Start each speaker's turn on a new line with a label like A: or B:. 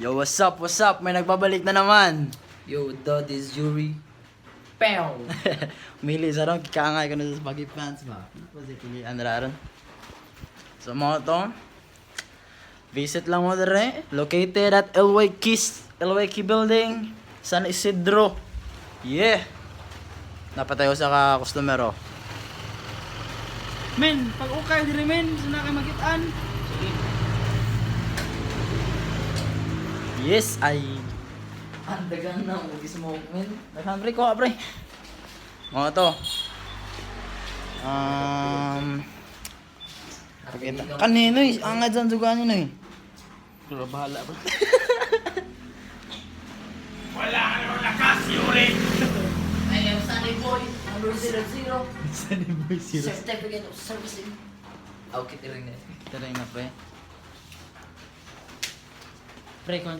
A: Yo, what's up? What's up? May nagbabalik na naman.
B: Yo, that is Yuri. Pow!
A: Mili, sarang kikangay ko na sa bagay pants ba? Kasi pilihan na rin. So mga to, visit lang mo dere. Located at LYK Building, San Isidro. Yeah! Napatayo sa customer oh. Men, pag ukay diri men, sana kay magitaan. Yes, ay.
B: Ang dagang na mo smoke, man.
A: Naghan pre ko, pre. Mga to. Pakita. Kanino eh, angad sa dugaan nyo eh.
B: Pero bahala ba?
C: Wala ka naman lakas, Yuri!
B: I am Sunny Boy, number 00.
A: Saan yung boy zero?
B: Certificate of Servicing. Okay, tiring na.
A: Tara na pre. Pre,